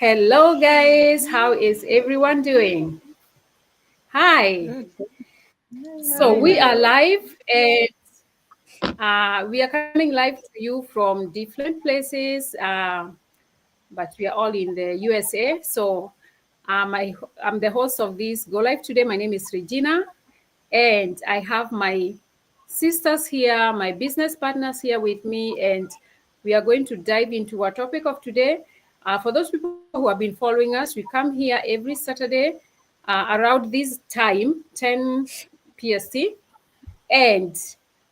Hello, guys. How is everyone doing? Hi. Good. So Hi, we are hello. live, and we are coming live to you from different places, but we are all in the USA. So I'm the host of this Go Live today. My name is Regina, and I have my sisters here, my business partners here with me, and we are going to dive into our topic of today. For those people who have been following us, we come here every Saturday around this time, 10 PST, and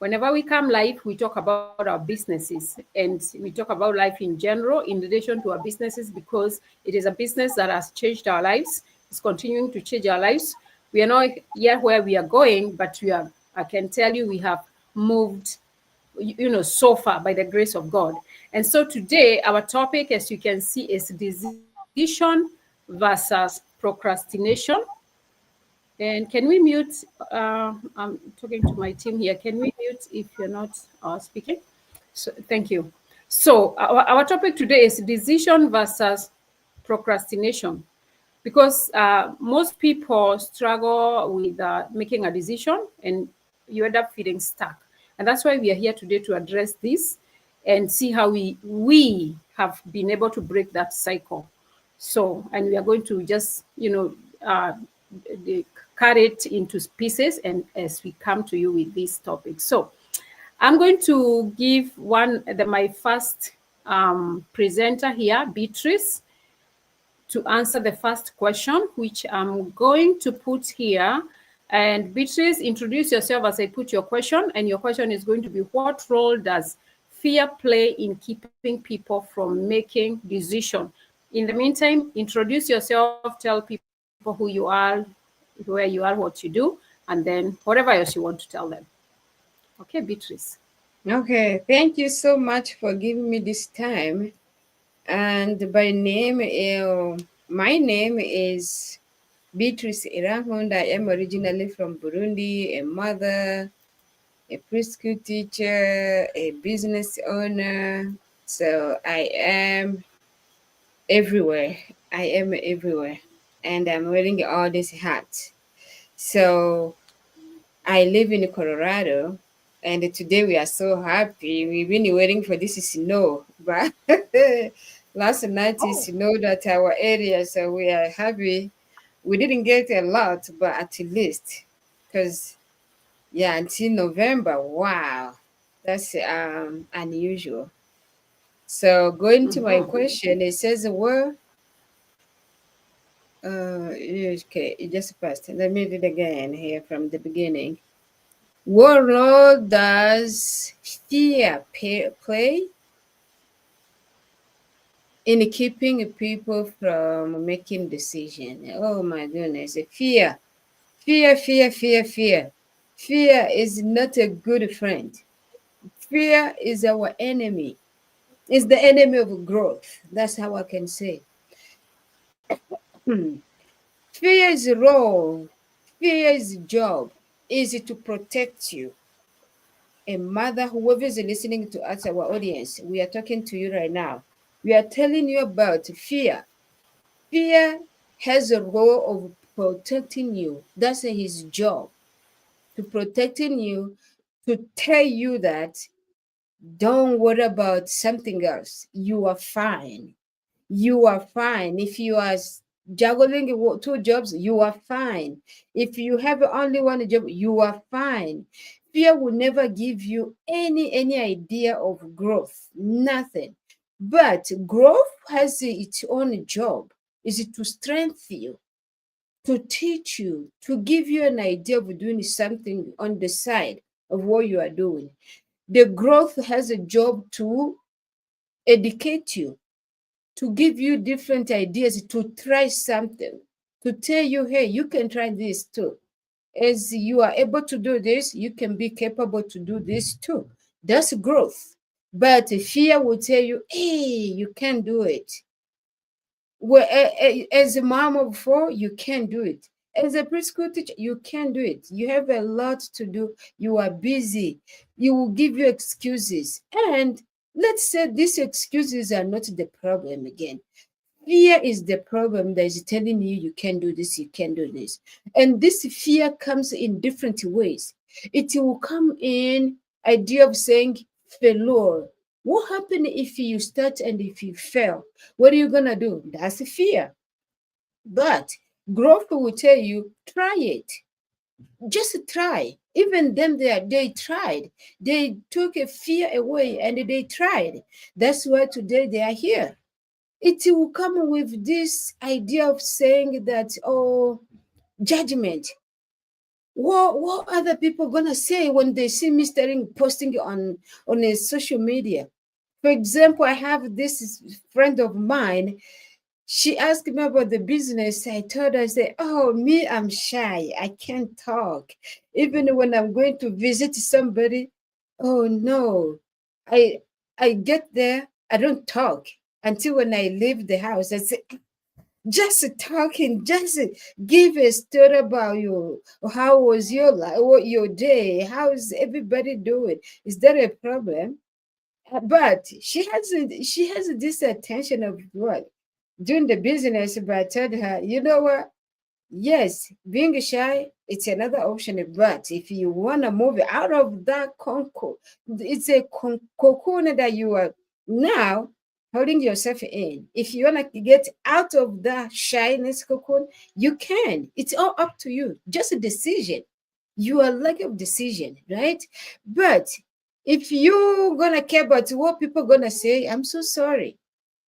whenever we come live, we talk about our businesses and we talk about life in general in addition to our businesses because it is a business that has changed our lives. It's continuing to change our lives. We are not yet where we are going, but I can tell you, we have moved, so far by the grace of God. And so today, our topic, as you can see, is decision versus procrastination. And can we mute? I'm talking to my team here. Can we mute if you're not speaking? So, thank you. So, our topic today is decision versus procrastination because most people struggle with making a decision and you end up feeling stuck. And that's why we are here today to address this and see how we have been able to break that cycle. So, and we are going to just, cut it into pieces and as we come to you with this topic. So, I'm going to give my first presenter here, Beatrice, to answer the first question, which I'm going to put here. And Beatrice, introduce yourself as I put your question. And your question is going to be, what role does fear play in keeping people from making decision? In the meantime, introduce yourself, tell people who you are, where you are, what you do, and then whatever else you want to tell them. Okay, Beatrice. Okay, thank you so much for giving me this time. And by name, my name is Beatrice Irahunda. I am originally from Burundi, a mother, a preschool teacher, a business owner. So I am everywhere. I am everywhere. And I'm wearing all these hats. So I live in Colorado, and today we are so happy. We've been waiting for this snow, but last night it Oh, snowed at our area, so we are happy. We didn't get a lot, but at least, because yeah, until November, wow, that's unusual. So going to my question, it says, well, okay, it just passed. Let me read again here from the beginning. What role does fear play in keeping people from making decisions? Oh my goodness, fear, fear, fear, fear, fear. Fear is not a good friend. Fear is our enemy. It's the enemy of growth. That's how I can say. Hmm. Fear is role. Fear is job. Is to protect you. A mother, whoever is listening to us, our audience, we are talking to you right now. We are telling you about fear. Fear has a role of protecting you. That's his job, to protecting you, to tell you that don't worry about something else. You are fine. You are fine. If you are juggling two jobs, you are fine. If you have only one job, you are fine. Fear will never give you any idea of growth, nothing. But growth has its own job, is to strengthen you, to teach you, to give you an idea of doing something on the side of what you are doing. The growth has a job to educate you, to give you different ideas, to try something, to tell you, hey, you can try this too. As you are able to do this, you can be capable to do this too. That's growth. But fear will tell you, hey, you can't do it. Well, as a mom of four, you can't do it. As a preschool teacher, you can't do it. You have a lot to do. You are busy. You will give you excuses. And let's say these excuses are not the problem again. fear is the problem that is telling you you can't do this, you can't do this. And this fear comes in different ways. It will come in idea of saying failure. What happens if you start and if you fail? What are you gonna do? That's a fear. But growth will tell you, try it. Just try. Even them they tried. They took a fear away and they tried. That's why today they are here. It will come with this idea of saying that, oh, judgment. What other people gonna say when they see me posting on a social media? For example, I have this friend of mine. She asked me about the business. I told her, I said, oh, me, I'm shy. I can't talk. Even when I'm going to visit somebody, oh no. I I get there, I don't talk until when I leave the house. I say, just talking, just give a story about you. How was your life, what your day? How is everybody doing? Is there a problem? But she has this attention of what? Doing the business, but I told her, you know what? Yes, being shy, it's another option. But if you want to move out of that it's a cocoon that you are now holding yourself in. If you want to get out of that shyness cocoon, you can. It's all up to you. Just a decision. You are like a decision, right? But if you're going to care about what people going to say, I'm so sorry.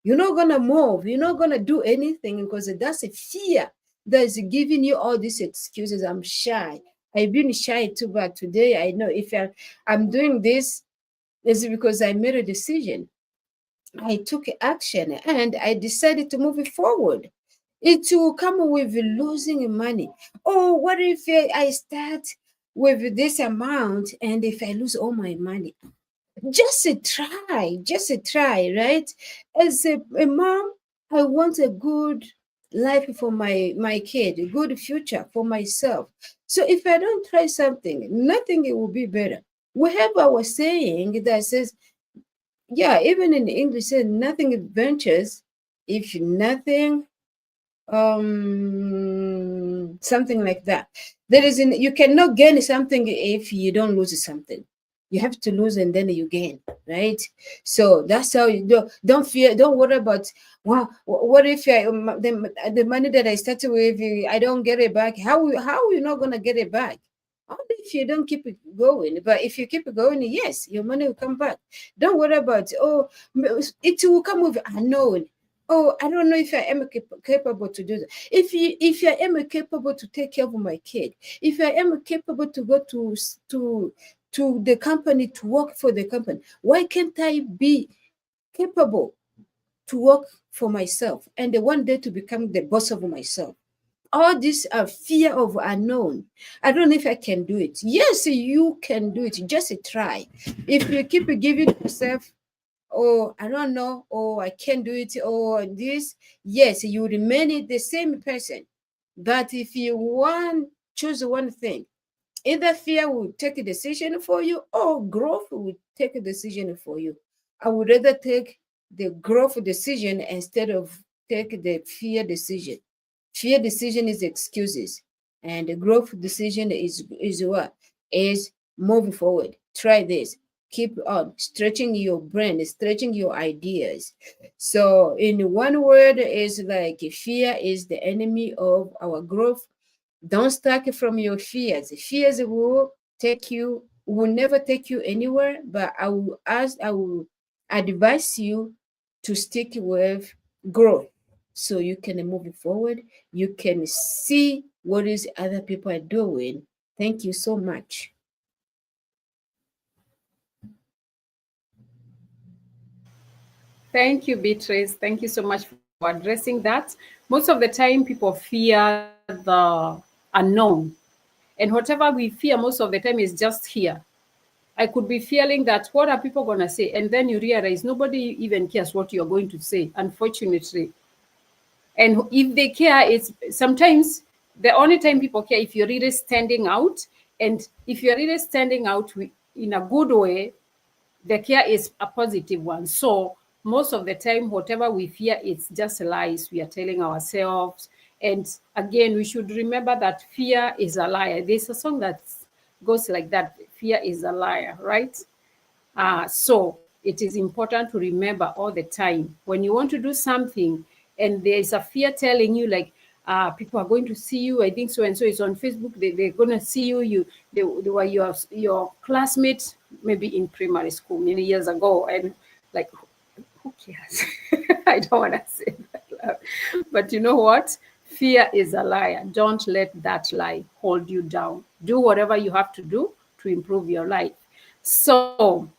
You're not going to move. You're not going to do anything because that's a fear that is giving you all these excuses. I'm shy. I've been shy too, but today I know if I'm doing this, it's because I made a decision. I took action and I decided to move it forward. It will come with losing money. Oh, what if I start with this amount and if I lose all my money? Just a try, right? As a mom, I want a good life for my kid, a good future for myself. So if I don't try something, nothing it will be better. We have our saying that says, yeah, even in English, says nothing ventures if nothing something like that. You cannot gain something if you don't lose something. You have to lose and then you gain, right? So that's how you don't fear, don't worry about, well, what if the money that I started with, I don't get it back? How are you not going to get it back? Only if you don't keep it going. But if you keep it going, yes, your money will come back. Don't worry about, oh, it will come with unknown. Oh, I don't know if I am capable to do that. If I am capable to take care of my kid, if I am capable to go to the company to work for the company, why can't I be capable to work for myself and the one day to become the boss of myself? All these are fear of unknown. I don't know if I can do it. Yes, you can do it. Just try. If you keep giving yourself, oh, I don't know, oh, I can't do it, or this, yes, you remain the same person. But if you choose one thing, either fear will take a decision for you or growth will take a decision for you. I would rather take the growth decision instead of take the fear decision. Fear decision is excuses, and the growth decision is what? Is moving forward. Try this. Keep on stretching your brain, stretching your ideas. So, in one word, is like fear is the enemy of our growth. Don't start from your fears. Fears will never take you anywhere, but I will advise you to stick with growth so you can move forward. You can see what is other people are doing. Thank you so much. Thank you, Beatrice. Thank you so much for addressing that. Most of the time, people fear the unknown. And whatever we fear most of the time is just here. I could be feeling that, what are people going to say? And then you realize nobody even cares what you're going to say, unfortunately. And if they care, it's sometimes the only time people care if you're really standing out. And if you're really standing out in a good way, the care is a positive one. So most of the time, whatever we fear, it's just lies we are telling ourselves. And again, we should remember that fear is a liar. There's a song that goes like that: fear is a liar, right? So it is important to remember all the time when you want to do something and there's a fear telling you, like, people are going to see you. I think so and so is on Facebook. They're going to see you. They were your classmates, maybe in primary school many years ago, and like, who cares? I don't want to say that loud. But you know what? Fear is a liar. Don't let that lie hold you down. Do whatever you have to do to improve your life. So,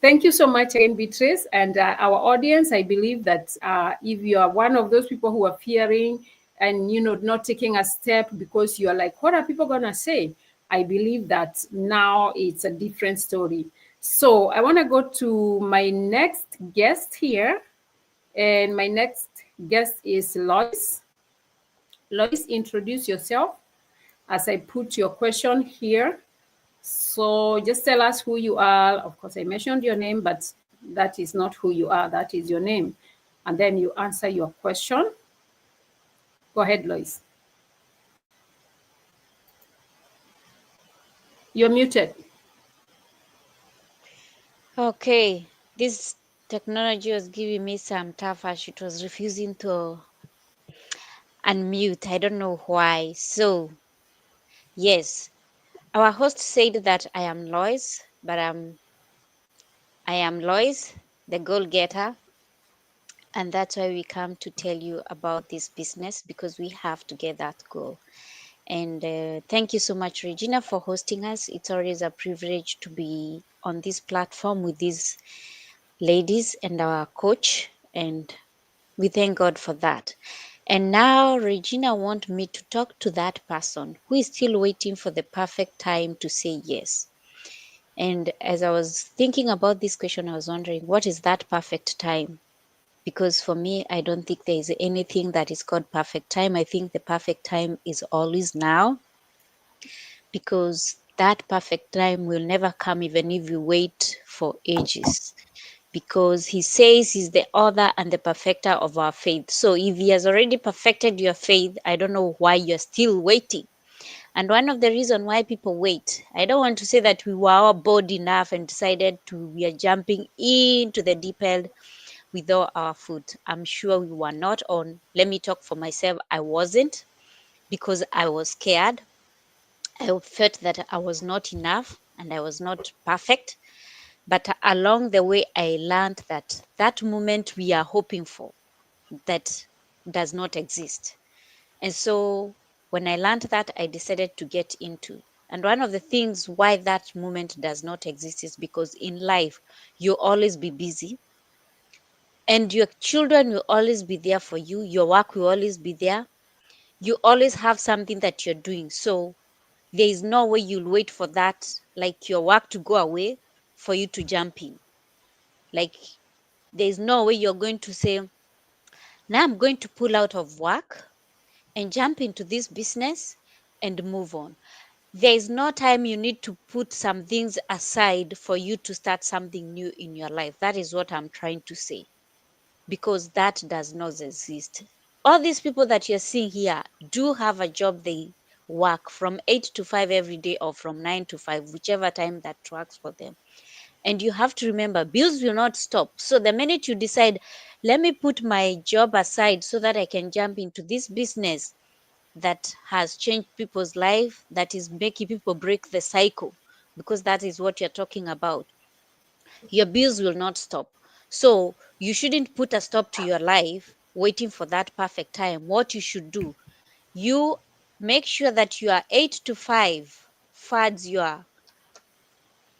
thank you so much again, Beatrice. And our audience, I believe that if you are one of those people who are fearing and, not taking a step because you are like, what are people going to say? I believe that now it's a different story. So I want to go to my next guest here. And my next guest is Lois. Lois, introduce yourself as I put your question here. So just tell us who you are. Of course, I mentioned your name, but that is not who you are. That is your name. And then you answer your question. Go ahead, Lois. You're muted. Okay, this technology was giving me some tough as it was refusing to unmute. I don't know why. So, yes, our host said that I am Lois, but I am Lois, the goal getter, and that's why we come to tell you about this business because we have to get that goal. And thank you so much, Regina, for hosting us. It's always a privilege to be on this platform with these ladies and our coach, and we thank God for that. And now Regina want me to talk to that person who is still waiting for the perfect time to say yes. And as I was thinking about this question, I was wondering, what is that perfect time? Because for me, I don't think there is anything that is called perfect time. I think the perfect time is always now, because that perfect time will never come even if you wait for ages, because he says he's the author and the perfecter of our faith. So if he has already perfected your faith, I don't know why you're still waiting. And one of the reasons why people wait, I don't want to say that we were all bored enough and decided we are jumping into the deep end with all our foot. I'm sure we were not on. Let me talk for myself. I wasn't, because I was scared. I felt that I was not enough and I was not perfect. But along the way, I learned that that moment we are hoping for, that does not exist. And so when I learned that, I decided to get into. And one of the things why that moment does not exist is because in life, you'll always be busy, and your children will always be there for you. Your work will always be there. You always have something that you're doing. So there is no way you'll wait for that, like your work to go away for you to jump in. Like, there's no way you're going to say, now I'm going to pull out of work and jump into this business and move on. There is no time you need to put some things aside for you to start something new in your life. That is what I'm trying to say, because that does not exist. All these people that you're seeing here do have a job. They work from 8 to 5 every day, or from 9 to 5, whichever time that works for them. And you have to remember, bills will not stop. So the minute you decide, let me put my job aside so that I can jump into this business that has changed people's life, that is making people break the cycle, because that is what you're talking about, your bills will not stop. So you shouldn't put a stop to your life waiting for that perfect time. What you should do, you make sure that you are 8 to 5 funds your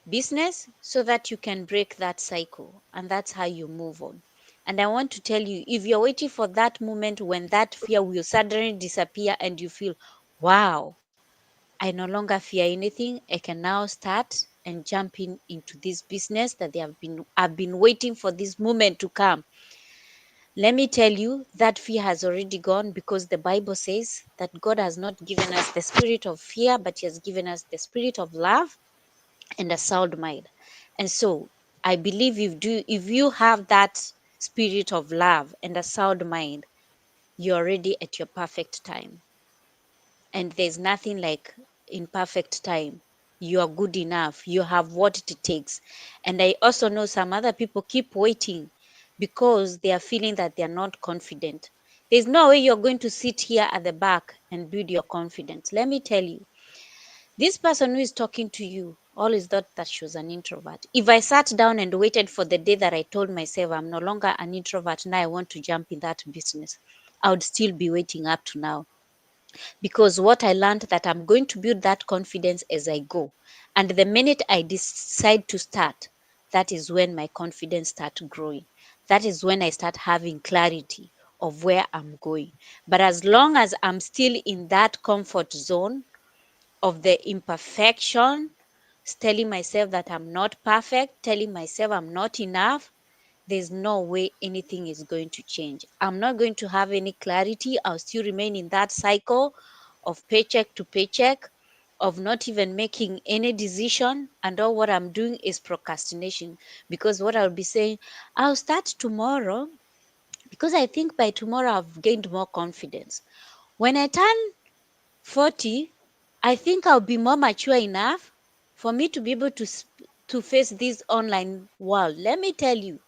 business so that you can break that cycle, and that's how you move on. And I want to tell you, if you're waiting for that moment when that fear will suddenly disappear and you feel, wow, I no longer fear anything, I can now start and jump into this business that I've been waiting for this moment to come. Let me tell you, that fear has already gone, because the Bible says that God has not given us the spirit of fear, but He has given us the spirit of love and a sound mind. And so I believe if you have that spirit of love and a sound mind, you're already at your perfect time. And there's nothing like in perfect time. You are good enough. You have what it takes. And I also know some other people keep waiting because they are feeling that they are not confident. There's no way you're going to sit here at the back and build your confidence. Let me tell you, this person who is talking to you always thought that she was an introvert. If I sat down and waited for the day that I told myself I'm no longer an introvert, now I want to jump in that business, I would still be waiting up to now, because what I learned that I'm going to build that confidence as I go. And the minute I decide to start, that is when my confidence starts growing. That is when I start having clarity of where I'm going. But as long as I'm still in that comfort zone of the imperfection, telling myself that I'm not perfect, telling myself I'm not enough, there's no way anything is going to change. I'm not going to have any clarity. I'll still remain in that cycle of paycheck to paycheck, of not even making any decision. And all what I'm doing is procrastination, because what I'll be saying, I'll start tomorrow because I think by tomorrow I've gained more confidence. When I turn 40, I think I'll be more mature enough for me to be able to face this online world. Let me tell you,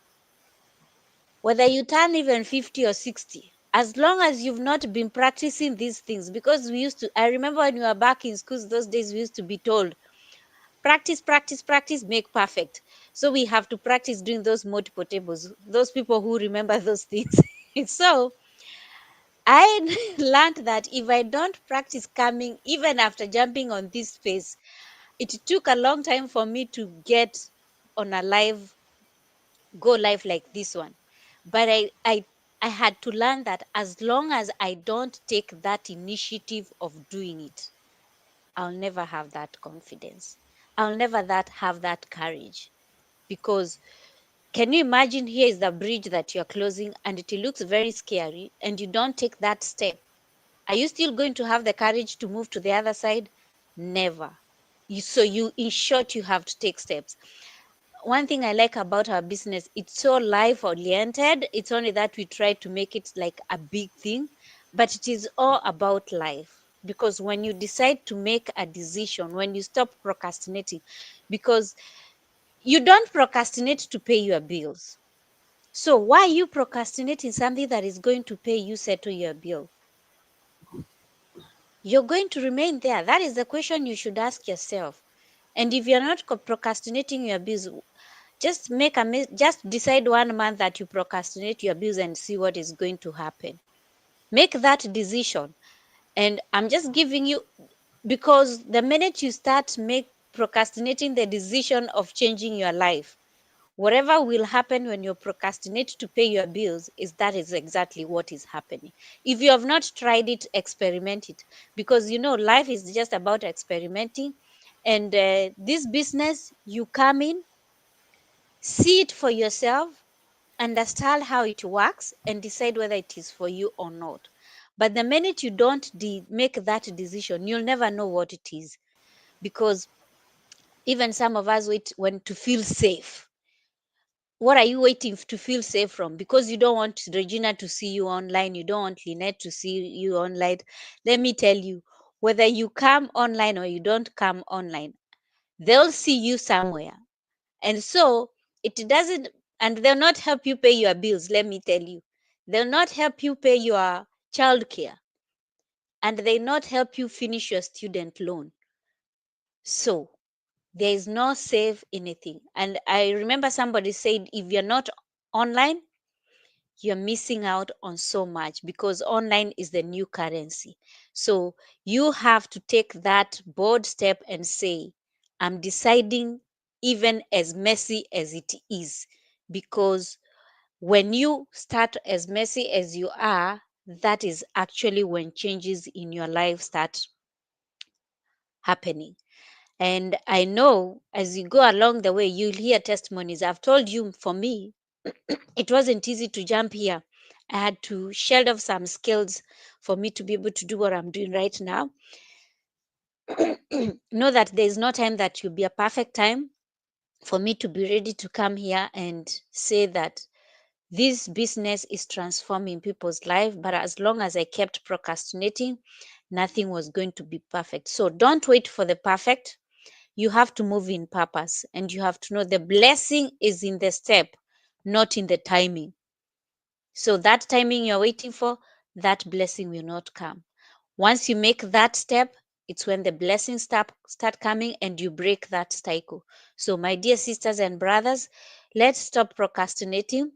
whether you turn even 50 or 60, as long as you've not been practicing these things, because I remember when we were back in schools those days, we used to be told, practice, practice, practice, make perfect. So we have to practice doing those multiple tables. Those people who remember those things. So I learned that if I don't practice coming, even after jumping on this space, it took a long time for me to get on a go live like this one. But I had to learn that as long as I don't take that initiative of doing it, I'll never have that confidence. I'll never have that courage. Because can you imagine, here is the bridge that you're closing and it looks very scary and you don't take that step? Are you still going to have the courage to move to the other side? Never. In short, you have to take steps. One thing I like about our business, it's so life oriented. It's only that we try to make it like a big thing, but it is all about life. Because when you decide to make a decision, when you stop procrastinating, because you don't procrastinate to pay your bills. So why are you procrastinating something that is going to pay you settle your bill? You're going to remain there. That is the question you should ask yourself. And if you're not procrastinating your bills, just decide 1 month that you procrastinate your bills and see what is going to happen. Make that decision. And I'm just giving you, because the minute you start procrastinating the decision of changing your life, whatever will happen when you procrastinate to pay your bills that is exactly what is happening. If you have not tried it, experiment it, because life is just about experimenting. And this business, you come in, see it for yourself, understand how it works, and decide whether it is for you or not. But the minute you don't make that decision, you'll never know what it is. Because even some of us wait when to feel safe. What are you waiting to feel safe from? Because you don't want Regina to see you online, you don't want Lynette to see you online. Let me tell you, whether you come online or you don't come online, they'll see you somewhere. And so it doesn't, and they'll not help you pay your bills. Let me tell you, they'll not help you pay your childcare, and they'll not help you finish your student loan. So there is no save anything. And I remember somebody said, if you're not online, you're missing out on so much, because online is the new currency. So you have to take that bold step and say, I'm deciding, even as messy as it is, because when you start as messy as you are, that is actually when changes in your life start happening. And I know as you go along the way, you'll hear testimonies. I've told you, for me, it wasn't easy to jump here. I had to shed off some skills for me to be able to do what I'm doing right now. Know that there's no time that will be a perfect time for me to be ready to come here and say that This business is transforming people's life, but as long as I kept procrastinating, nothing was going to be perfect. So don't wait for the perfect. You have to move in purpose, and you have to know the blessing is in the step, not in the timing. So that timing you're waiting for, that blessing will not come. Once you make that step, it's when the blessings start coming and you break that cycle. So my dear sisters and brothers, let's stop procrastinating,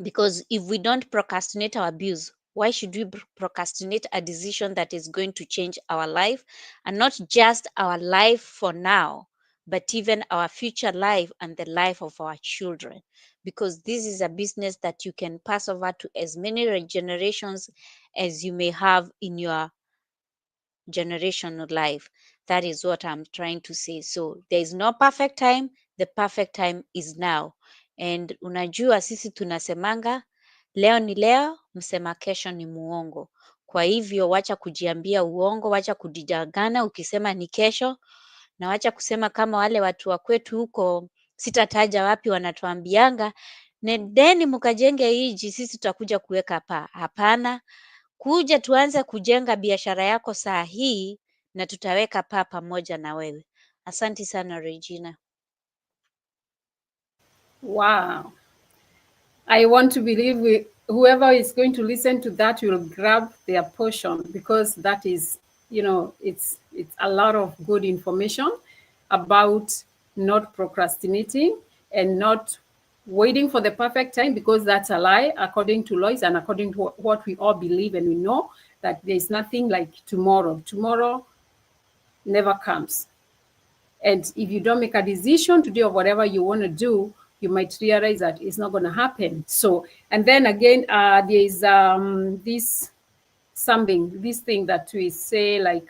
because if we don't procrastinate our abuse, why should we procrastinate a decision that is going to change our life, and not just our life for now, but even our future life and the life of our children? Because this is a business that you can pass over to as many generations as you may have in your generational life. That is what I'm trying to say. So there is no perfect time, the perfect time is now. And unajua sisi tunasemanga leo ni leo, msema kesho ni muongo. Kwa hivyo wacha kujiambia uongo, wacha kujidanganya ukisema ni kesho, na wacha kusema kama wale watu wa kwetu huko, sitataja wapi, wanatuambianga nendeni mkajenge hiji, sisi tutakuja kuweka paa. Hapana, kuja tuanze kujenga biashara yako saa hii na tutaweka paa pamoja na wewe. Asanti sana Regina. Wow. I want to believe whoever is going to listen to that will grab their portion, because that is, it's a lot of good information about not procrastinating and not waiting for the perfect time, because that's a lie, according to Lois and according to what we all believe, and we know that there's nothing like tomorrow. Tomorrow never comes. And if you don't make a decision today of whatever you want to do, you might realize that it's not going to happen. So, and then again, there is this thing that we say, like,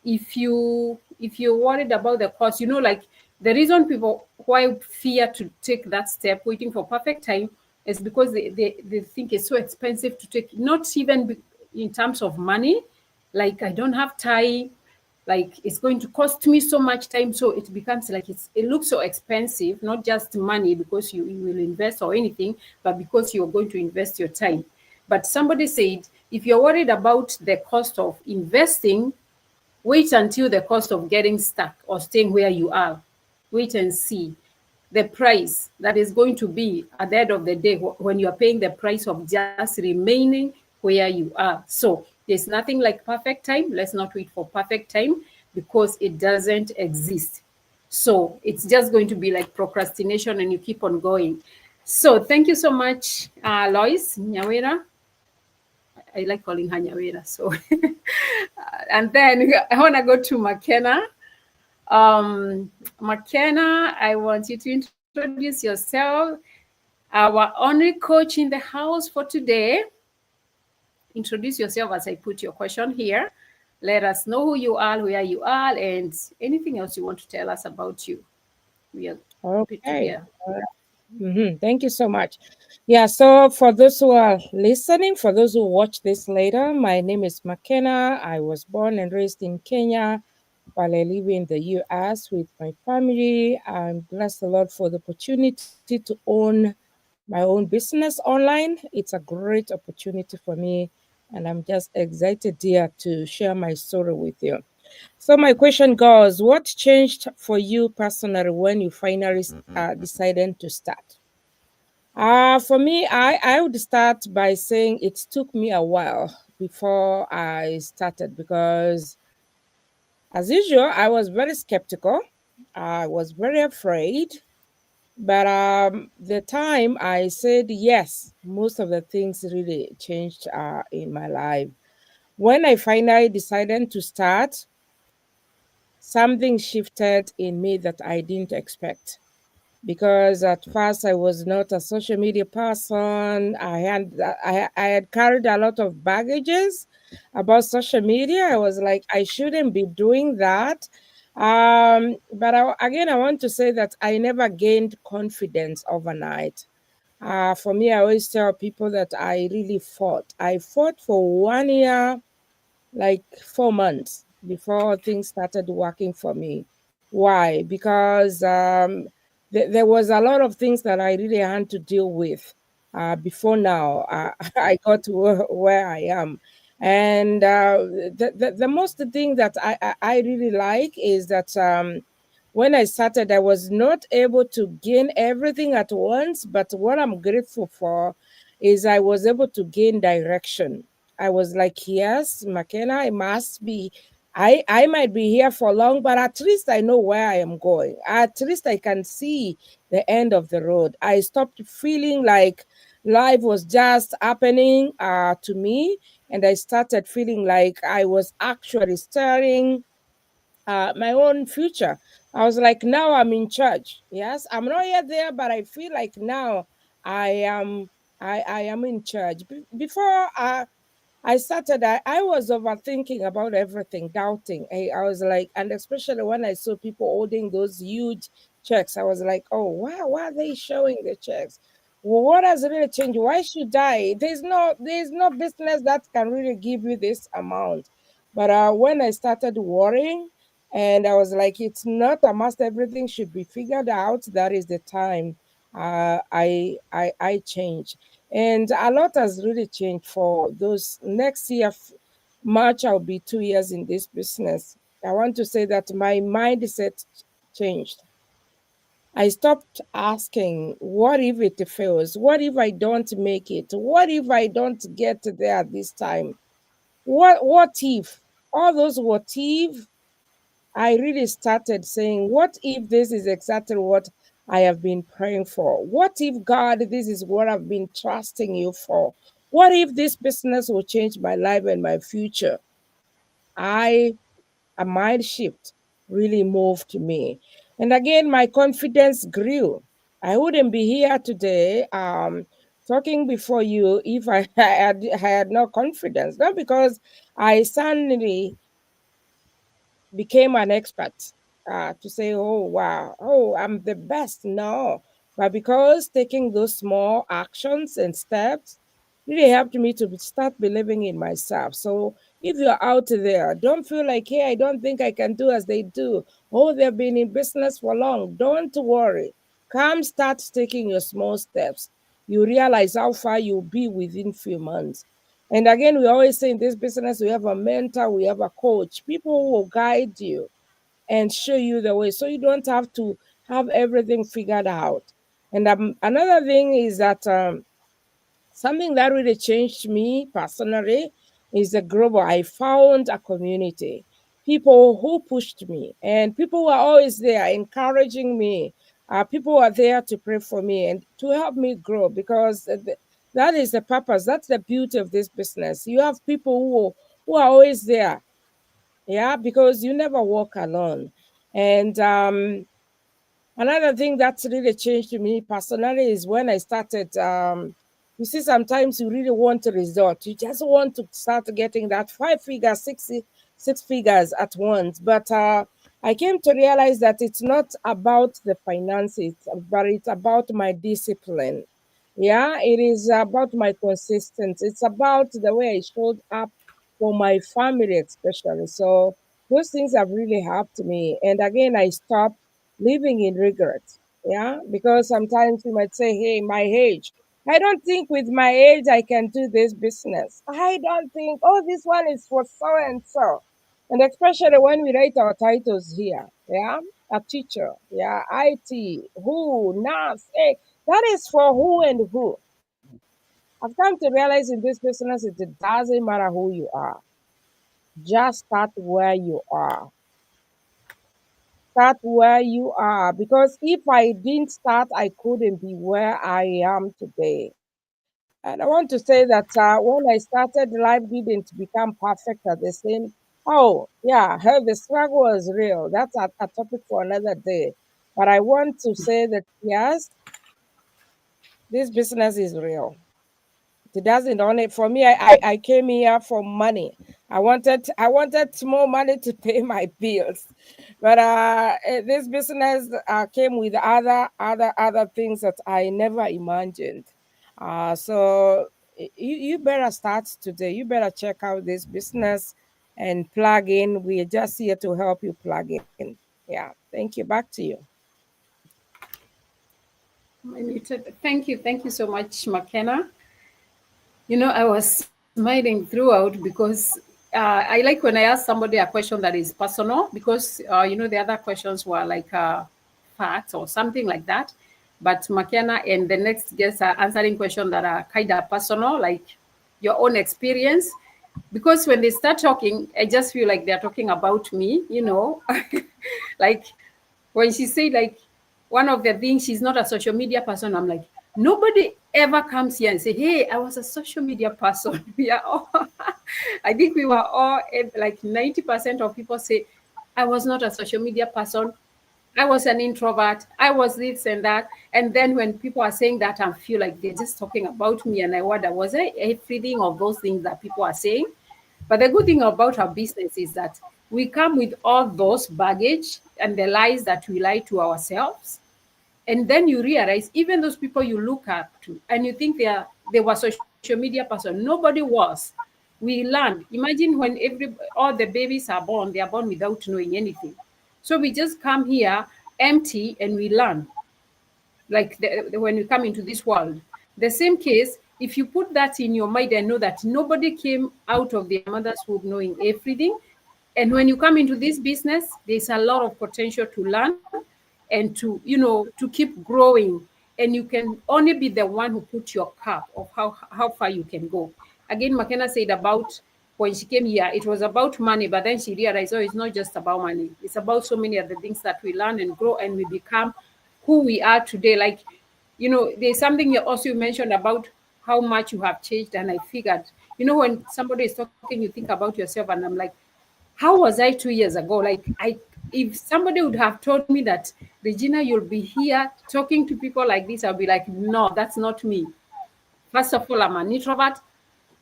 if you're worried about the cost, like the reason people why fear to take that step, waiting for perfect time, is because they think it's so expensive to take, not even in terms of money. Like, I don't have time, like it's going to cost me so much time, so it becomes like it looks so expensive, not just money because you will invest or anything, but because you're going to invest your time. But somebody said, if you're worried about the cost of investing, wait until the cost of getting stuck or staying where you are. Wait and see the price that is going to be at the end of the day when you are paying the price of just remaining where you are. So there's nothing like perfect time. Let's not wait for perfect time, because it doesn't exist. So it's just going to be like procrastination, and you keep on going. So thank you so much, Lois Nyawera. I like calling her Nyawera. So, and then I want to go to McKenna. McKenna, I want you to introduce yourself, our only coach in the house for today. Introduce yourself as I put your question here. Let us know who you are, where you are, and anything else you want to tell us about you. We are happy to Okay. hear. Thank you so much. Yeah, so for those who are listening, for those who watch this later, my name is McKenna. I was born and raised in Kenya while I live in the US with my family. I'm blessed a lot for the opportunity to own my own business online. It's a great opportunity for me, and I'm just excited here to share my story with you. So my question goes, what changed for you personally when you finally decided to start? For me, I would start by saying it took me a while before I started, because as usual, I was very skeptical. I was very afraid. But the time I said yes, most of the things really changed in my life. When I finally decided to start, something shifted in me that I didn't expect. Because at first I was not a social media person. I had carried a lot of baggages about social media. I was like, I shouldn't be doing that. But again, I want to say that I never gained confidence overnight. For me, I always tell people that I really fought. I fought for 1 year, like 4 months before things started working for me. Why? Because there was a lot of things that I really had to deal with. before now I got to where I am. And the most thing that I really like is that when I started, I was not able to gain everything at once, but what I'm grateful for is I was able to gain direction. I was like, yes, McKenna, I must be. I might be here for long, but at least I know where I am going. At least I can see the end of the road. I stopped feeling like life was just happening to me, and I started feeling like I was actually steering my own future. I was like, now I'm in charge. Yes, I'm not yet there, but I feel like now I am. I am in charge. Before I started, I was overthinking about everything, doubting. I was like, and especially when I saw people holding those huge checks, I was like, oh, why are they showing the checks? Well, what has really changed? Why should I? There's no business that can really give you this amount. But when I started worrying, and I was like, it's not a must. Everything should be figured out. That is the time I changed, and a lot has really changed for those next year. March, I'll be 2 years in this business. I want to say that my mindset changed. I stopped asking, what if it fails? What if I don't make it? What if I don't get there this time? What if? All those what if, I really started saying, what if this is exactly what I have been praying for? What if, God, this is what I've been trusting you for? What if this business will change my life and my future? I A mind shift really moved me. And again, my confidence grew. I wouldn't be here today talking before you if I had no confidence. Not because I suddenly became an expert to say, oh, wow, oh, I'm the best. No, but because taking those small actions and steps really helped me to start believing in myself. So if you're out there, don't feel like, hey, I don't think I can do as they do. Oh, they've been in business for long. Don't worry. Come start taking your small steps. You realize how far you'll be within few months. And again, we always say in this business, we have a mentor, we have a coach, people who will guide you and show you the way. So you don't have to have everything figured out. And another thing is that something that really changed me personally is the global. I found a community, people who pushed me, and people who are always there encouraging me. People who are there to pray for me and to help me grow because that is the purpose. That's the beauty of this business. You have people who are always there, yeah, because you never walk alone. And another thing that's really changed to me personally is when I started. You see, sometimes you really want a result. You just want to start getting that 5 figures, six figures at once. But I came to realize that it's not about the finances, but it's about my discipline. Yeah, it is about my consistency. It's about the way I showed up for my family, especially. So those things have really helped me. And again, I stopped living in regret. Yeah, because sometimes you might say, hey, my age. I don't think with my age I can do this business. I don't think, oh, this one is for so and so. And especially when we write our titles here, yeah, a teacher, yeah, IT, who, nurse, hey, that is for who and who. I've come to realize in this business, it doesn't matter who you are. Just start where you are. Start where you are. Because if I didn't start, I couldn't be where I am today. And I want to say that when I started, life didn't become perfect at the same. Oh, yeah, the struggle was real. That's a topic for another day. But I want to say that, yes, this business is real. It doesn't own it. For me, I came here for money. I wanted more money to pay my bills, but this business came with other things that I never imagined. So you better start today. You better check out this business and plug in. We are just here to help you plug in. Yeah, thank you. Back to you. Thank you so much, McKenna. I was smiling throughout because I like when I ask somebody a question that is personal because, the other questions were like facts or something like that. But McKenna and the next guests are answering questions that are kind of personal, like your own experience. Because when they start talking, I just feel like they're talking about me. Like when she said, like, one of the things, she's not a social media person. I'm like, nobody ever comes here and say, hey, I was a social media person. We are all I think we were all like 90% of people say, I was not a social media person. I was an introvert. I was this and that. And then when people are saying that, I feel like they're just talking about me. And I wonder, was I everything of those things that people are saying? But the good thing about our business is that we come with all those baggage and the lies that we lie to ourselves. And then you realize even those people you look up to and you think they were social media person, nobody was. We learned. Imagine when all the babies are born, they are born without knowing anything. So we just come here empty and we learn, like when we come into this world. The same case, if you put that in your mind and know that nobody came out of their mother's womb knowing everything, and when you come into this business, there's a lot of potential to learn and to keep growing. And you can only be the one who put your cap of how far you can go. Again, McKenna said about when she came here, it was about money, but then she realized, oh, it's not just about money. It's about so many other things that we learn and grow and we become who we are today. Like, there's something you also mentioned about how much you have changed. And I figured, when somebody is talking, you think about yourself, and I'm like, how was I 2 years ago? Like, if somebody would have told me that, Regina, you'll be here talking to people like this, I'll be like, no, that's not me. First of all, I'm an introvert.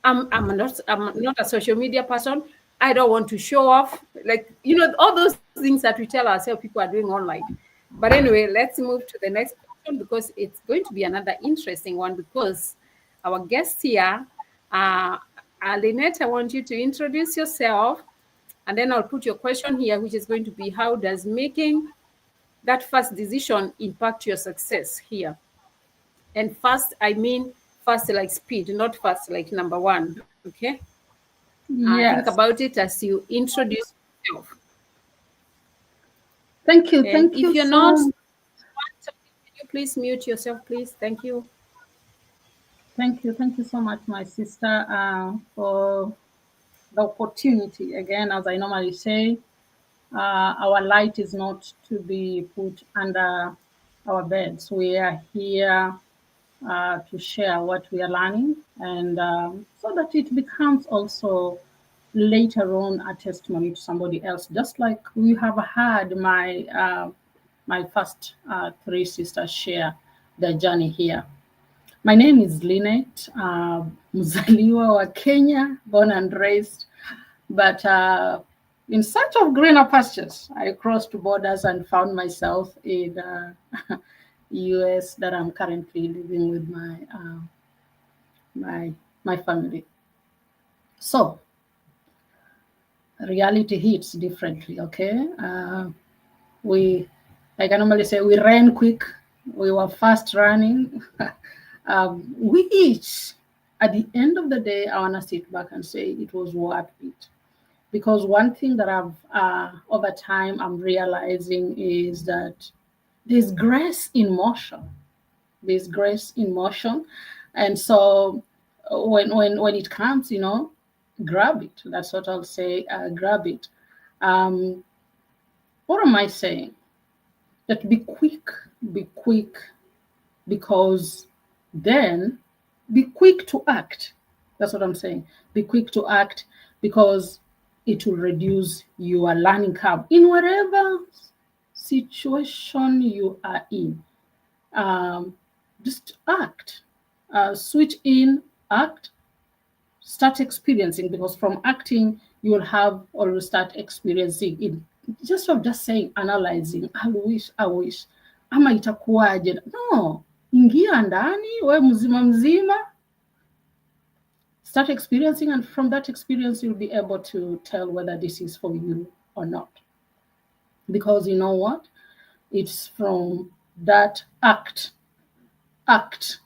I'm not a social media person. I don't want to show off. Like, all those things that we tell ourselves people are doing online. But anyway, let's move to the next question because it's going to be another interesting one because our guest here, uh, Lynette, I want you to introduce yourself and then I'll put your question here, which is going to be, how does making that first decision impact your success here? And fast, I mean fast like speed, not fast like number one. Okay. Think Yes. about it as you introduce yourself. And Thank if you you're not, so can you please mute yourself, please? Thank you. thank you so much, my sister, for the opportunity. Again, as I normally say, our light is not to be put under our beds. We are here to share what we are learning, and so that it becomes also later on a testimony to somebody else. Just like we have had my first three sisters share their journey here. My name is Lynette, mzaliwa wa Kenya, born and raised, but in search of greener pastures, I crossed borders and found myself in US that I'm currently living with my family. So reality hits differently. Okay, we, like I normally say, we ran quick. We were fast running. We each, at the end of the day, I want to sit back and say it was worth it. Because one thing that I've over time I'm realizing is that there's grace in motion. There's grace in motion, and so when it comes, grab it. That's what I'll say. Grab it. Um, what am I saying? That be quick, because then be quick to act. That's what I'm saying. Be quick to act because it will reduce your learning curve in whatever situation you are in. Um, just act, switch in, act, start experiencing, because from acting you will have or will start experiencing it. Just of just saying, analyzing, I wish ama itakuwaje. No, ingia ndani we mzima mzima, start experiencing, and from that experience you'll be able to tell whether this is for you or not. Because you know what, it's from that act act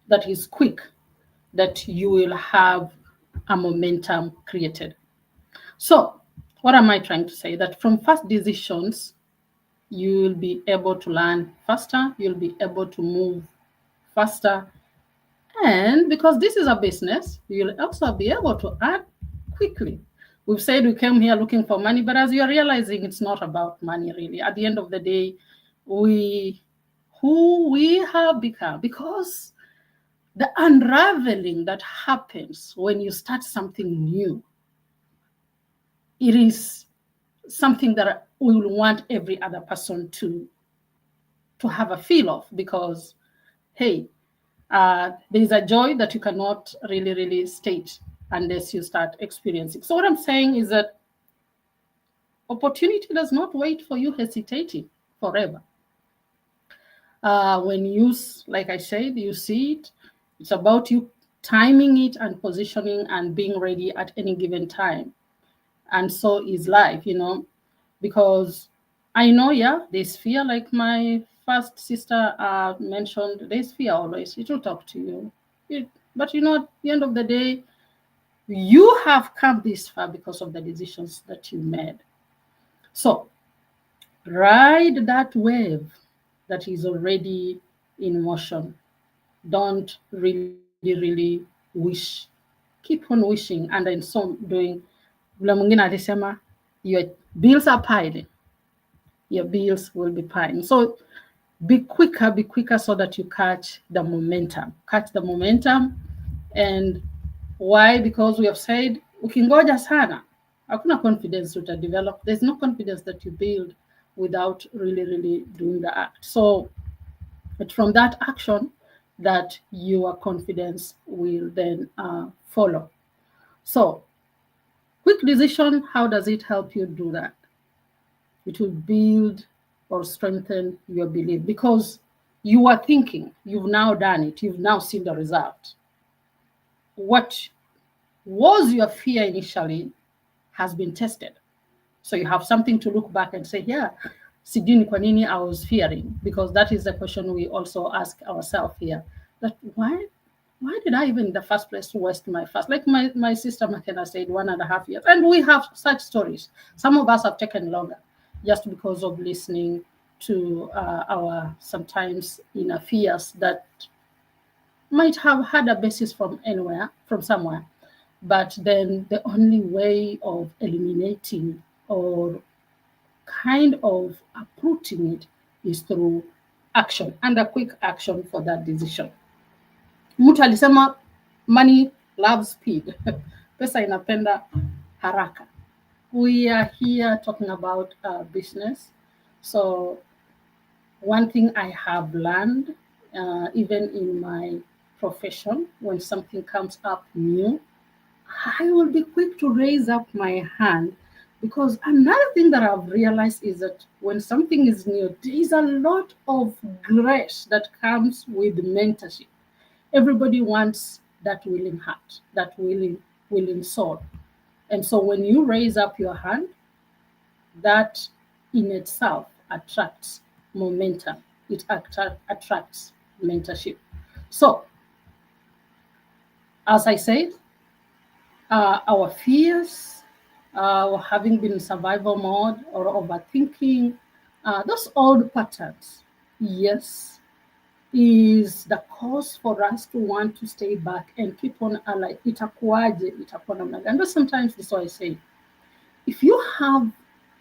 that is quick, that you will have a momentum created. So, what am I trying to say? That from fast decisions, you will be able to learn faster, you'll be able to move faster. And because this is a business, you'll also be able to act quickly. We've said we came here looking for money, but as you're realizing, it's not about money really. At the end of the day, who we have become, because the unraveling that happens when you start something new, it is something that we will want every other person to have a feel of, because hey, there is a joy that you cannot really state unless you start experiencing. So what I'm saying is that opportunity does not wait for you hesitating forever. When you, like I said, you see it, it's about you timing it and positioning and being ready at any given time. And so is life, because I know, yeah, there's fear, like my first sister mentioned, there's fear always. It will talk to you. But at the end of the day, you have come this far because of the decisions that you made. So ride that wave that is already in motion. Don't really wish. Keep on wishing, and then so doing. Vile mwingine alisema, your bills are piling. Your bills will be piling. So be quicker so that you catch the momentum. And why? Because we have said, ukingoja sana, hakuna confidence develop. There's no confidence that you build without really doing the act. So it's from that action that your confidence will then follow. So quick decision, how does it help you do that? It will build or strengthen your belief, because you are thinking, you've now done it, you've now seen the result. What was your fear initially has been tested. So you have something to look back and say, yeah, sijui kwa nini I was fearing, because that is the question we also ask ourselves here. That why did I even in the first place waste my fast? Like my sister McKenna said, 1.5 years. And we have such stories. Some of us have taken longer just because of listening to our sometimes inner fears that might have had a basis from somewhere. But then the only way of eliminating or kind of uprooting it is through action, and a quick action for that decision. Mtu alisema money loves speed. Pesa inapenda haraka. We are here talking about business. So one thing I have learned, even in my profession, when something comes up new, I will be quick to raise up my hand, because another thing that I've realized is that when something is new, there is a lot of grace that comes with mentorship. Everybody wants that willing heart, that willing soul. And so when you raise up your hand, that in itself attracts momentum. It attracts mentorship. So, as I said, our fears, having been in survival mode or overthinking, those old patterns, yes, is the cause for us to want to stay back and keep on alive. Itakuwaje, itakuwa namna gani? But sometimes this is why I say, if you have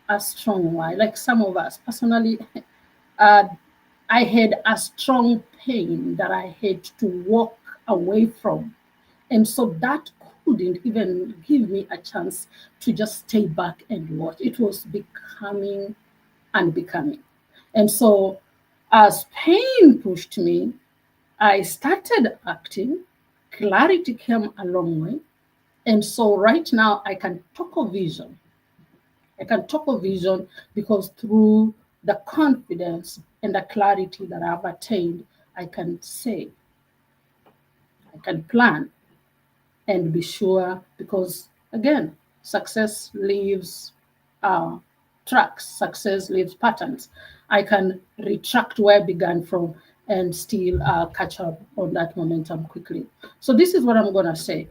a strong why, like some of us, personally, I had a strong pain that I had to walk away from. And so that couldn't even give me a chance to just stay back and watch. It was becoming unbecoming. And so as pain pushed me, I started acting. Clarity came a long way. And so right now I can talk of vision. I can talk of vision because through the confidence and the clarity that I've attained, I can say, I can plan and be sure, because again, success leaves tracks, success leaves patterns. I can retract where I began from and still catch up on that momentum quickly. So this is what I'm going to say,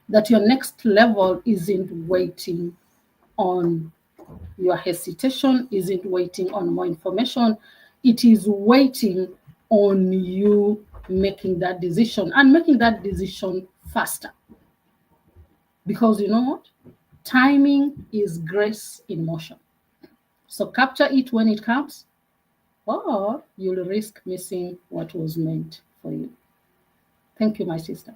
that your next level isn't waiting on your hesitation, isn't waiting on more information. It is waiting on you making that decision, and making that decision faster. Because you know what? Timing is grace in motion. So capture it when it comes, or you'll risk missing what was meant for you. Thank you, my sister.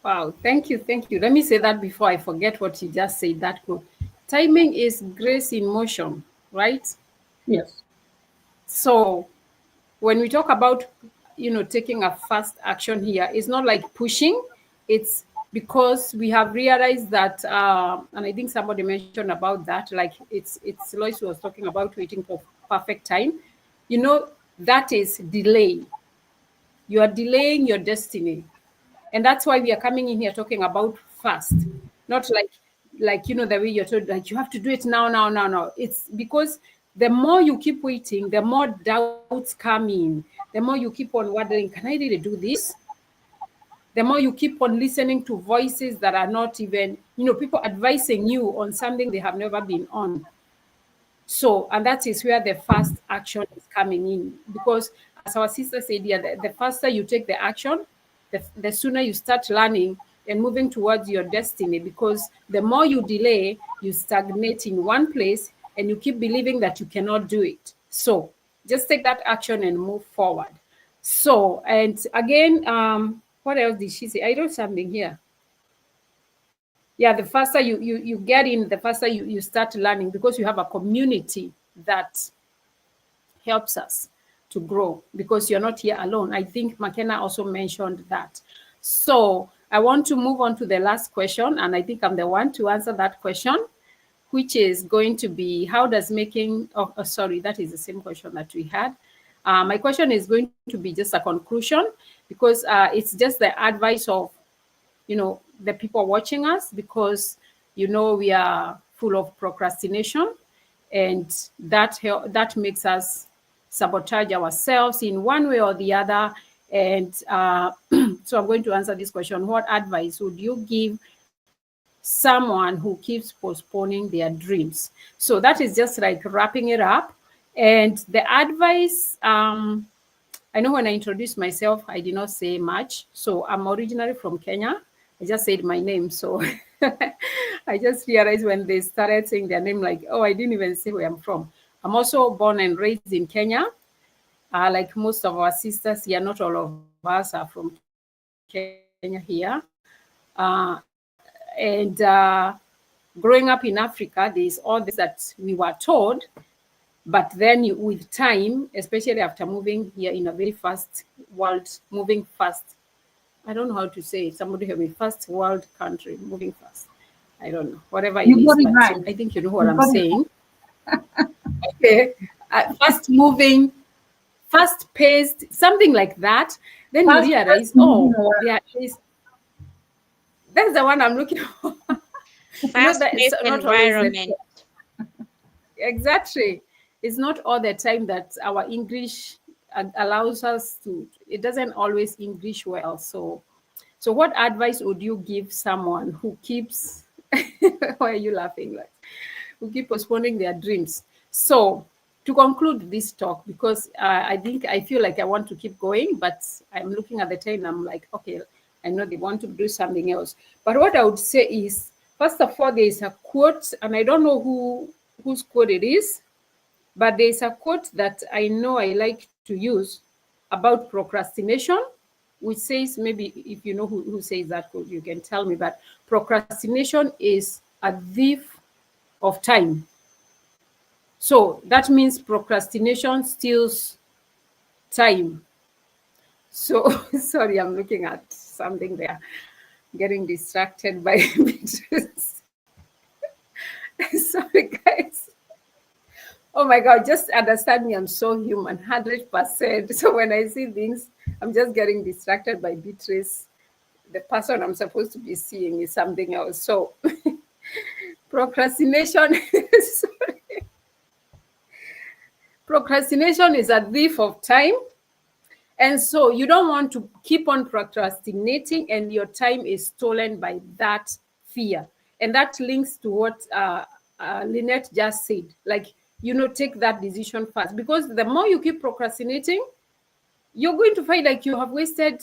Wow, thank you, thank you. Let me say that before I forget what you just said, that quote. Timing is grace in motion, right? Yes. So when we talk about, taking a fast action here, it's not like pushing. It's because we have realized that, and I think somebody mentioned about that, like it's Lois was talking about waiting for perfect time. That is delay. You are delaying your destiny. And that's why we are coming in here talking about fast, not like the way you're told, like you have to do it now, now, now, now. It's because the more you keep waiting, the more doubts come in, the more you keep on wondering, can I really do this? The more you keep on listening to voices that are not even, people advising you on something they have never been on. So, and that is where the fast action is coming in. Because as our sister said, yeah, the faster you take the action, the sooner you start learning and moving towards your destiny. Because the more you delay, you stagnate in one place and you keep believing that you cannot do it. So just take that action and move forward. So, and again, what else did she say? I wrote something here. Yeah, the faster you get in, the faster you start learning, because you have a community that helps us to grow, because you're not here alone. I think McKenna also mentioned that. So I want to move on to the last question, and I think I'm the one to answer that question, which is going to be, how does making, sorry, that is the same question that we had. My question is going to be just a conclusion, because it's just the advice of the people watching us, because we are full of procrastination, and that makes us sabotage ourselves in one way or the other. And so I'm going to answer this question: what advice would you give someone who keeps postponing their dreams? So that is just like wrapping it up. And the advice, I know when I introduced myself, I did not say much. So I'm originally from Kenya. I just said my name. So I just realized when they started saying their name, like, oh, I didn't even say where I'm from. I'm also born and raised in Kenya. Like most of our sisters here, not all of us are from Kenya here. Growing up in Africa, there's all this that we were told. But then with time, especially after moving here in a very fast world, moving fast, I don't know how to say it. Somebody help me. First world country, moving fast. I don't know, whatever it You is, got it but right. I think you know what You I'm got it saying. Okay. Fast moving, fast paced, something like that. Then you fast, realize, fast moving oh, there is, that's the one I'm looking for. That it's Fast-paced not always the, environment. exactly. It's not all the time that our English allows us to, it doesn't always English well. So what advice would you give someone who keeps, why are you laughing? Like, who keep postponing their dreams? So to conclude this talk, because I feel like I want to keep going, but I'm looking at the time and I'm like, okay, I know they want to do something else. But what I would say is, first of all, there is a quote, and I don't know whose quote it is, but there's a quote that I know I like to use about procrastination, which says, maybe if you know who says that quote, you can tell me, but procrastination is a thief of time. So that means procrastination steals time. So sorry, I'm looking at something there, getting distracted by Beatrice. Sorry, guys. Oh my God, just understand me. I'm so human, 100%. So when I see things, I'm just getting distracted by Beatrice. The person I'm supposed to be seeing is something else. So procrastination, sorry. Procrastination is a thief of time. And so you don't want to keep on procrastinating and your time is stolen by that fear. And that links to what Lynette just said. Like, take that decision first. Because the more you keep procrastinating, you're going to find like you have wasted.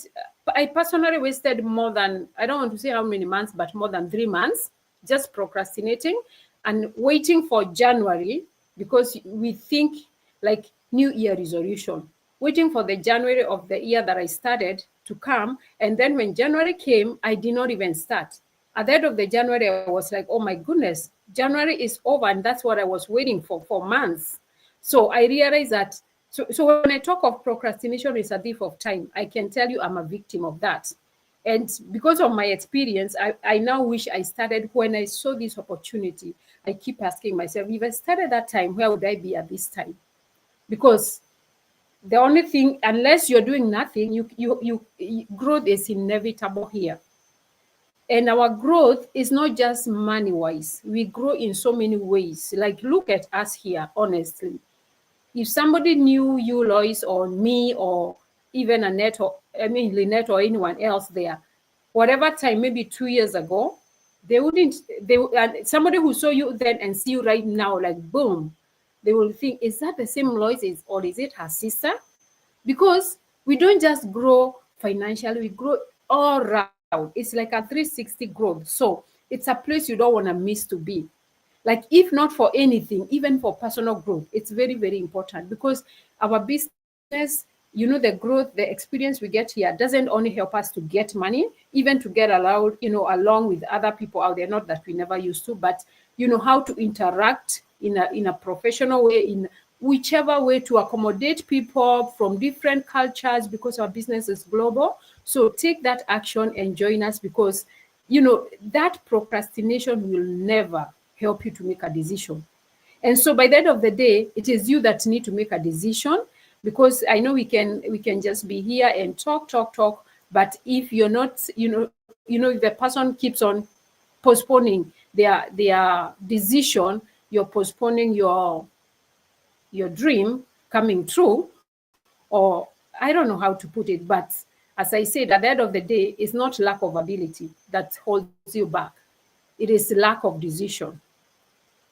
I personally wasted more than, I don't want to say how many months, but more than 3 months just procrastinating and waiting for January, because we think like New Year resolution, waiting for the January of the year that I started to come. And then when January came, I did not even start. At the end of the January, I was like, oh my goodness, January is over. And that's what I was waiting for months. So I realized that. So when I talk of procrastination is a thief of time, I can tell you I'm a victim of that. And because of my experience, I now wish I started when I saw this opportunity. I keep asking myself, if I started that time, where would I be at this time? Because the only thing, unless you're doing nothing, growth is inevitable here. And our growth is not just money-wise. We grow in so many ways. Like, look at us here, honestly. If somebody knew you, Lois, or me, or even Lynette, or anyone else there, whatever time, maybe 2 years ago, somebody who saw you then and see you right now, like boom, they will think, is that the same Lois, or is it her sister? Because we don't just grow financially, we grow all around. It's like a 360 growth. So it's a place you don't want to miss to be. Like, if not for anything, even for personal growth, it's very, very important, because our business, the growth, the experience we get here doesn't only help us to get money, even to get allowed, along with other people out there, not that we never used to, but how to interact in a professional way, in whichever way, to accommodate people from different cultures, because our business is global. So take that action and join us, because that procrastination will never help you to make a decision. And so by the end of the day, it is you that need to make a decision, because I know we can just be here and talk, but if you're not, if the person keeps on postponing their decision, you're postponing your dream coming true. Or I don't know how to put it, but as I said, at the end of the day, it's not lack of ability that holds you back. It is lack of decision.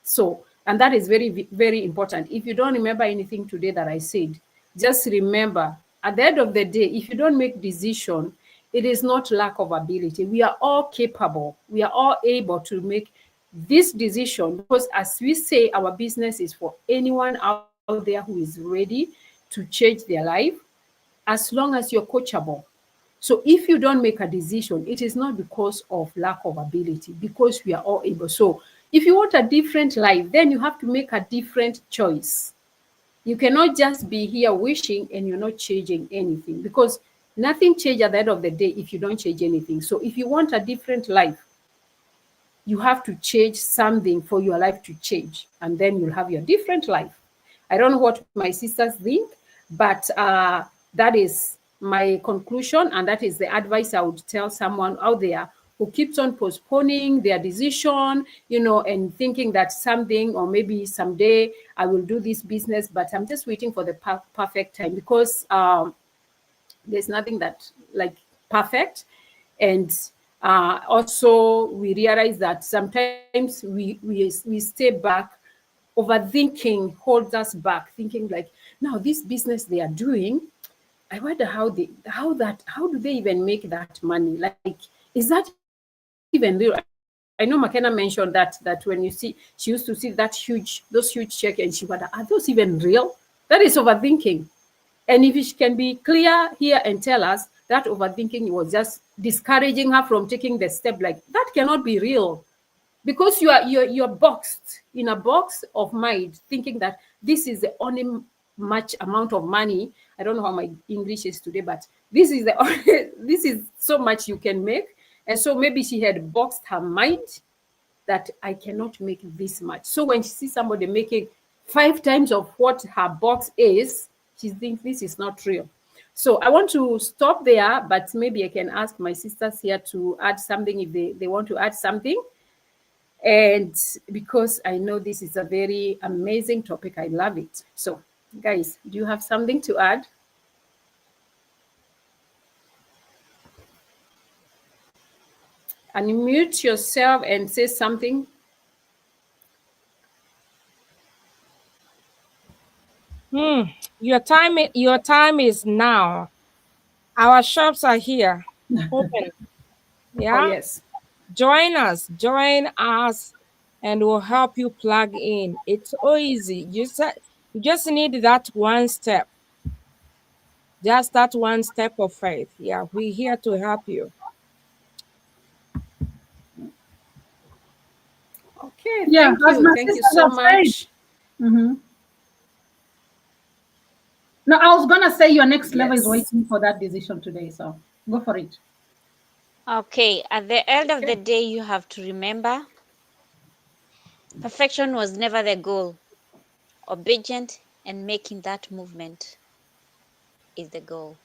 So, and that is very, very important. If you don't remember anything today that I said, just remember, at the end of the day, if you don't make decision, it is not lack of ability. We are all capable. We are all able to make this decision, because as we say, our business is for anyone out there who is ready to change their life, as long as you're coachable. So if you don't make a decision, it is not because of lack of ability, because we are all able. So if you want a different life, then you have to make a different choice. You cannot just be here wishing and you're not changing anything, because nothing changes at the end of the day if you don't change anything. So if you want a different life, you have to change something for your life to change, and then you'll have your different life. I don't know what my sisters think, but that is my conclusion, and that is the advice I would tell someone out there who keeps on postponing their decision, and thinking that something, or maybe someday I will do this business, but I'm just waiting for the perfect time, because there's nothing that like perfect. And also we realize that sometimes we stay back. Overthinking holds us back, thinking like, now this business they are doing, I wonder how do they even make that money? Like, is that even real? I know McKenna mentioned that when she used to see those huge check, and she wonder, are those even real? That is overthinking. And if she can be clear here and tell us that overthinking was just discouraging her from taking the step, like, that cannot be real, because you're boxed in a box of mind, thinking that this is the only much amount of money. I don't know how my English is today, but this is this is so much you can make. And so maybe she had boxed her mind that I cannot make this much. So when she sees somebody making 5 times of what her box is, she thinks this is not real. So I want to stop there, but maybe I can ask my sisters here to add something if they want to add something. And because I know this is a very amazing topic, I love it. So Guys, do you have something to add? Unmute yourself and say something. Your time is now. Our shops are here, open. Oh, Yeah, yes. join us, and we'll help you plug in. It's so easy. You just need that one step, just that one step of faith. Yeah, we're here to help you. Okay, Yeah, thank as you. my Thank you sisters so have said. much. No, I was gonna say your next level is Yes. waiting for that decision today, so go for it. Okay, at the end of the Okay. day, you have to remember perfection was never the goal. Obedient and making that movement is the goal.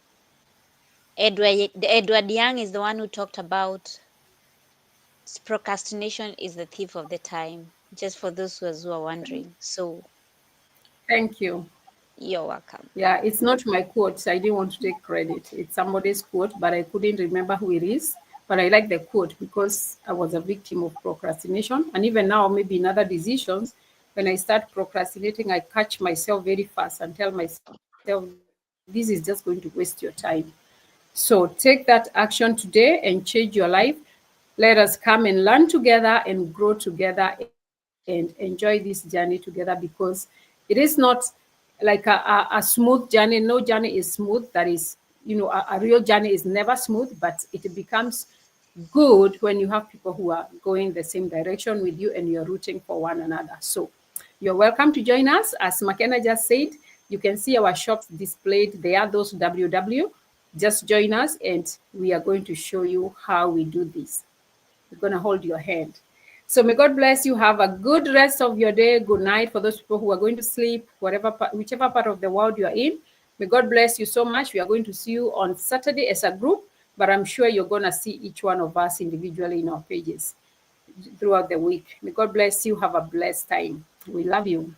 Edward Young is the one who talked about procrastination is the thief of the time, just for those who are wondering. So Thank you. you're welcome. Yeah, it's not my quote. I didn't want to take credit. It's somebody's quote, but I couldn't remember who it is. But I like the quote because I was a victim of procrastination. And even now, maybe in other decisions, when I start procrastinating, I catch myself very fast and tell myself, this is just going to waste your time. So take that action today and change your life. Let us come and learn together and grow together and enjoy this journey together, because it is not like a smooth journey. No journey is smooth. That is, a real journey is never smooth, but it becomes good when you have people who are going the same direction with you and you're rooting for one another. So you're welcome to join us. As McKenna just said, you can see our shops displayed there, those WW. Just join us and we are going to show you how we do this. We're going to hold your hand. So may God bless you. Have a good rest of your day. Good night for those people who are going to sleep, whichever part of the world you are in. May God bless you so much. We are going to see you on Saturday as a group, but I'm sure you're going to see each one of us individually in our pages throughout the week. May God bless you. Have a blessed time. We love you.